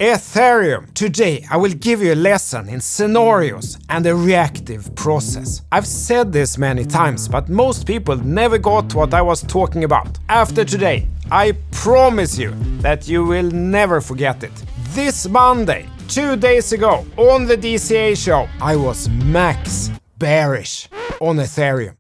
Ethereum. Today I will give you a lesson in scenarios and a reactive process. I've said this many times, but most people never got what I was talking about. After today, I promise you that you will never forget it. This Monday, 2 days ago, on the DCA show, I was max bearish on Ethereum.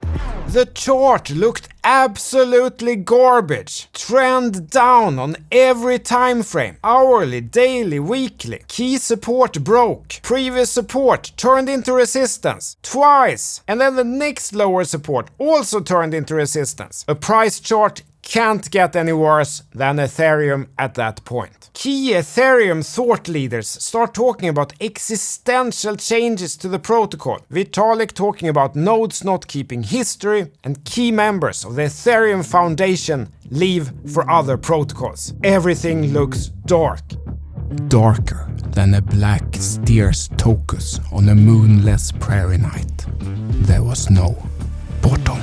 The chart looked absolutely garbage. Trend down on every time frame. Hourly, daily, weekly. Key support broke. Previous support turned into resistance twice. And then the next lower support also turned into resistance. A price chart can't get any worse than Ethereum at that point. Key Ethereum thought leaders start talking about existential changes to the protocol. Vitalik talking about nodes not keeping history, and key members of the Ethereum Foundation leave for other protocols. Everything looks dark. Darker than a black steer's tokus on a moonless prairie night. There was no bottom.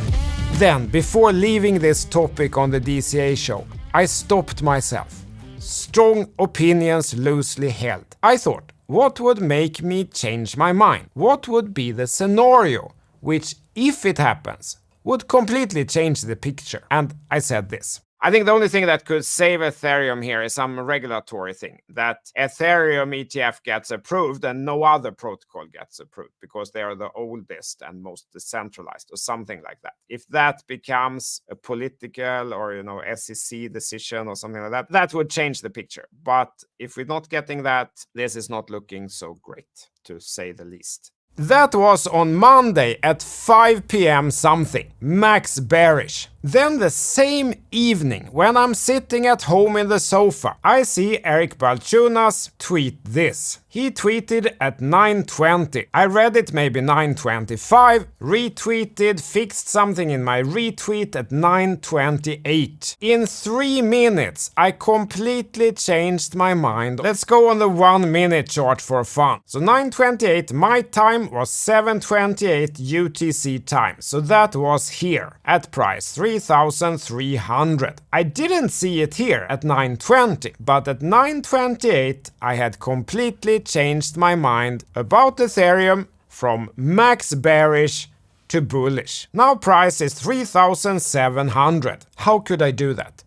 Then, before leaving this topic on the DCA show, I stopped myself. Strong opinions loosely held. I thought, what would make me change my mind? What would be the scenario which, if it happens, would completely change the picture? And I said this. I think the only thing that could save Ethereum here is some regulatory thing. That Ethereum ETF gets approved and no other protocol gets approved because they are the oldest and most decentralized or something like that. If that becomes a political or, SEC decision or something like that, that would change the picture. But if we're not getting that, this is not looking so great, to say the least. That was on Monday at 5 p.m. something, max bearish. Then the same evening, when I'm sitting at home in the sofa, I see Eric Balchunas tweet this. He tweeted at 9:20. I read it maybe 9:25, retweeted, fixed something in my retweet at 9:28. In 3 minutes, I completely changed my mind. Let's go on the 1 minute chart for fun. So 9:28 my time was 7:28 UTC time. So that was here at price 3,300. I didn't see it here at 9:20, but at 9:28 I had completely changed my mind about Ethereum from max bearish to bullish. Now price is 3,700. How could I do that?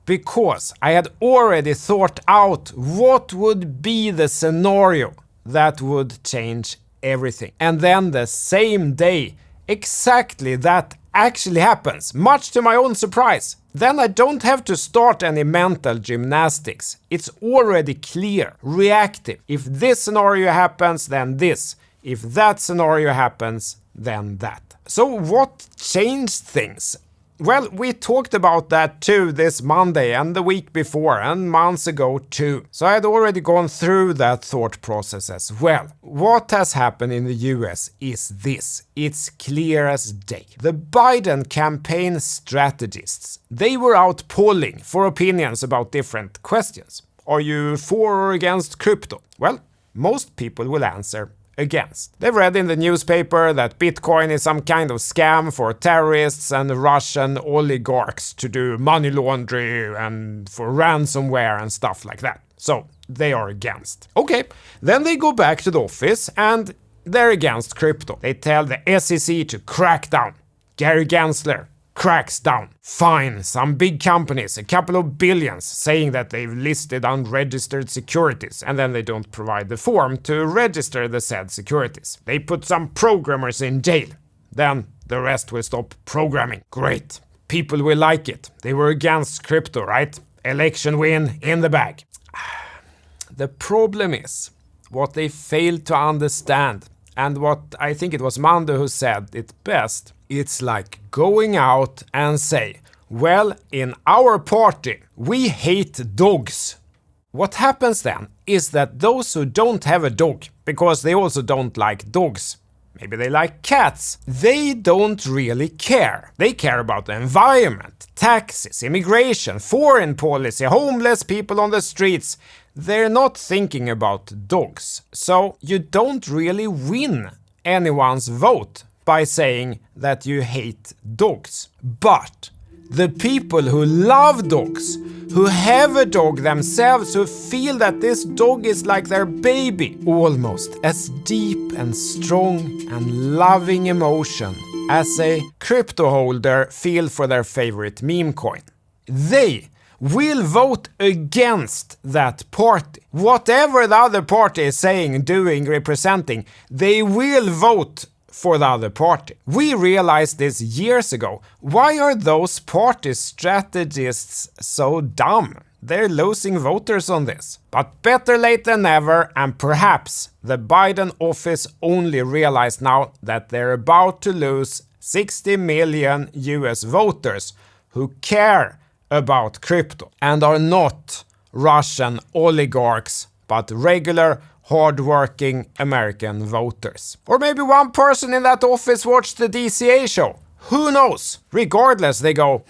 Because I had already thought out what would be the scenario that would change everything. And then the same day, exactly that actually happens, much to my own surprise. Then I don't have to start any mental gymnastics. It's already clear, reactive. If this scenario happens, then this. If that scenario happens, then that. So what changed things? Well, we talked about that too this Monday and the week before and months ago too. So I had already gone through that thought process as well. What has happened in the US is this. It's clear as day. The Biden campaign strategists, they were out polling for opinions about different questions. Are you for or against crypto? Well, most people will answer against. They've read in the newspaper that Bitcoin is some kind of scam for terrorists and Russian oligarchs to do money laundering and for ransomware and stuff like that. So they are against. Okay, then they go back to the office and they're against crypto. They tell the SEC to crack down. Gary Gensler cracks down. Fine, some big companies, a couple of billions, saying that they've listed unregistered securities, and then they don't provide the form to register the said securities. They put some programmers in jail. Then the rest will stop programming. Great. People will like it. They were against crypto, right? Election win in the bag. The problem is what they failed to understand, and what I think it was Monday who said it best. It's like going out and say, well, in our party, we hate dogs. What happens then is that those who don't have a dog, because they also don't like dogs, maybe they like cats, they don't really care. They care about the environment, taxes, immigration, foreign policy, homeless people on the streets. They're not thinking about dogs. So you don't really win anyone's vote by saying that you hate dogs. But The people who love dogs, who have a dog themselves, who feel that this dog is like their baby, almost as deep and strong and loving emotion as a crypto holder feel for their favorite meme coin. They will vote against that party. Whatever the other party is saying, doing, representing, they will vote for the other party. We realized this years ago. Why are those party strategists so dumb? They're losing voters on this. But better late than never, and perhaps the Biden office only realized now that they're about to lose 60 million US voters who care about crypto and are not Russian oligarchs but regular hard-working American voters. Or maybe one person in that office watched the DCA show. Who knows? Regardless, they go,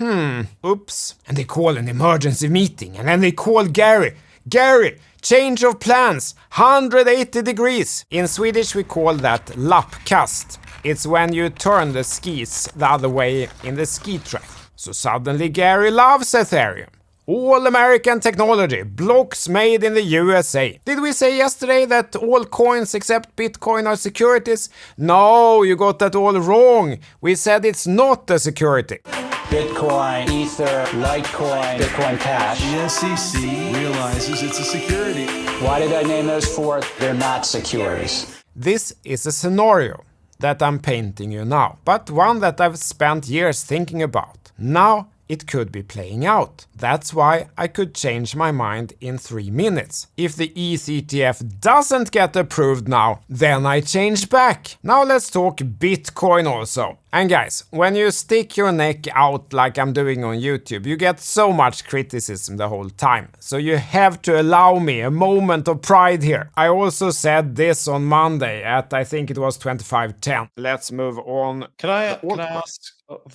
oops. And they call an emergency meeting, and then they call Gary. Gary, change of plans, 180 degrees. In Swedish we call that lappkast. It's when you turn the skis the other way in the ski track. So suddenly Gary loves Ethereum. All American technology, blocks made in the USA. Did we say yesterday that all coins except Bitcoin are securities? No, you got that all wrong. We said it's not a security. Bitcoin, Ether, Litecoin, Bitcoin Cash. The SEC realizes it's a security. Why did I name those four? They're not securities. This is a scenario that I'm painting you now, but one that I've spent years thinking about. Now it could be playing out. That's why I could change my mind in 3 minutes. If the ETH ETF doesn't get approved now, then I change back. Now let's talk Bitcoin also. And guys, when you stick your neck out like I'm doing on YouTube, you get so much criticism the whole time. So you have to allow me a moment of pride here. I also said this on Monday at, I think it was 25.10. Let's move on. Can I ask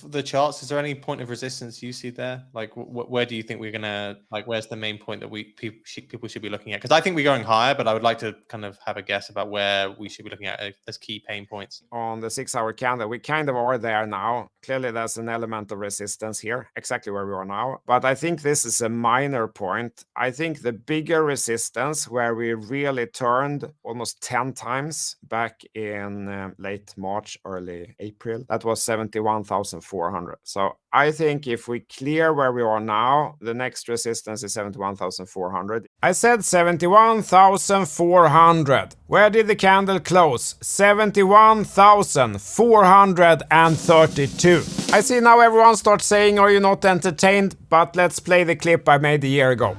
the charts? Is there any point of resistance you see there? Like, where do you think we're gonna, like, where's the main point that people should be looking at? Because I think we're going higher, but I would like to kind of have a guess about where we should be looking at as key pain points. On the 6-hour candle, we kind of are there now. Clearly there's an element of resistance here, exactly where we are now. But I think this is a minor point. I think the bigger resistance, where we really turned almost 10 times back in late March, early April, that was 71,400. So I think if we clear where we are now, the next resistance is 71,400. I said 71,400. Where did the candle close? 71,432. I see now everyone starts saying, are you not entertained? But let's play the clip I made a year ago.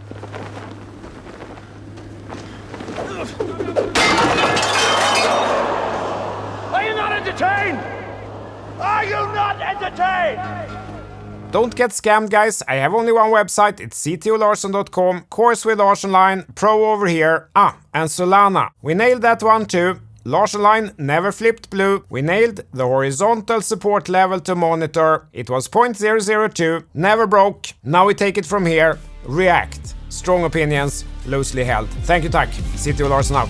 Are you not entertained? Are you not entertained? Don't get scammed, guys. I have only one website. It's ctolarsson.com. Course with Lars Online. Pro over here. And Solana. We nailed that one too. Lars Online never flipped blue. We nailed the horizontal support level to monitor. It was 0.002. Never broke. Now we take it from here. React. Strong opinions. Loosely held. Thank you, tack. CTO Larsson out.